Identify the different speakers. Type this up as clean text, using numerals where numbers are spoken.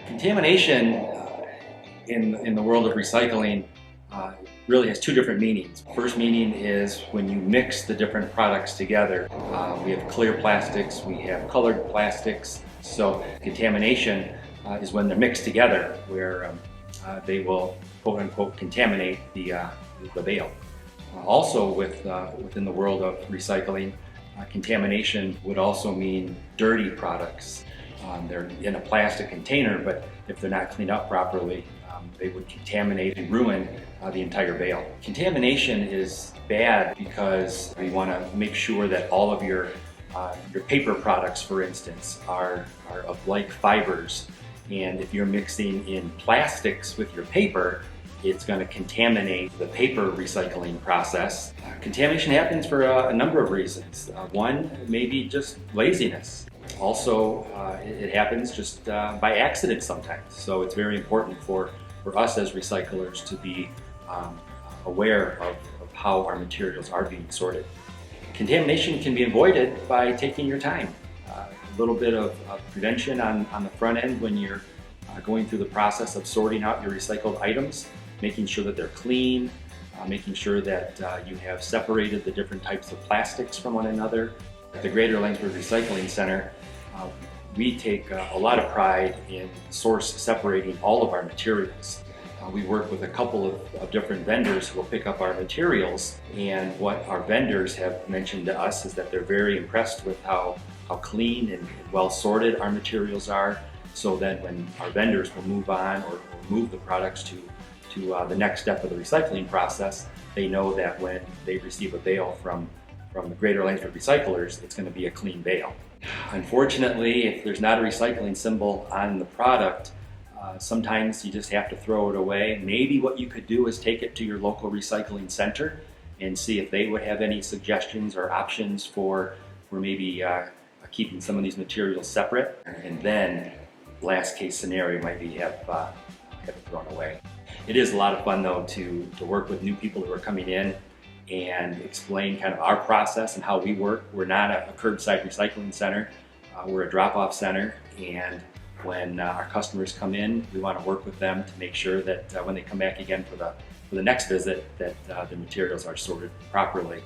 Speaker 1: Contamination in the world of recycling really has two different meanings. First meaning is when you mix the different products together. We have clear plastics, we have colored plastics. So contamination is when they're mixed together, where they will quote unquote contaminate the bale. Also within the world of recycling, contamination would also mean dirty products. They're in a plastic container, but if they're not cleaned up properly, they would contaminate and ruin the entire bale. Contamination is bad because we want to make sure that all of your paper products, for instance, are of like fibers. And if you're mixing in plastics with your paper, it's going to contaminate the paper recycling process. Contamination happens for a number of reasons. One, maybe just laziness. Also, it happens just by accident sometimes. So it's very important for us as recyclers to be aware of how our materials are being sorted. Contamination can be avoided by taking your time. A little bit of prevention on the front end when you're going through the process of sorting out your recycled items, making sure that they're clean, making sure that you have separated the different types of plastics from one another. At the Greater Langsford Recycling Center, we take a lot of pride in source separating all of our materials. We work with a couple of different vendors who will pick up our materials, and what our vendors have mentioned to us is that they're very impressed with how clean and well sorted our materials are, so that when our vendors will move on or move the products to the next step of the recycling process, they know that when they receive a bale from the Greater Langsford Recyclers, it's going to be a clean bale. Unfortunately, if there's not a recycling symbol on the product, sometimes you just have to throw it away. Maybe what you could do is take it to your local recycling center and see if they would have any suggestions or options for maybe keeping some of these materials separate. And then, last case scenario might be have it thrown away. It is a lot of fun though to work with new people who are coming in and explain kind of our process and how we work. We're not a curbside recycling center, we're a drop-off center, and when our customers come in, we want to work with them to make sure that when they come back again for the next visit, that the materials are sorted properly.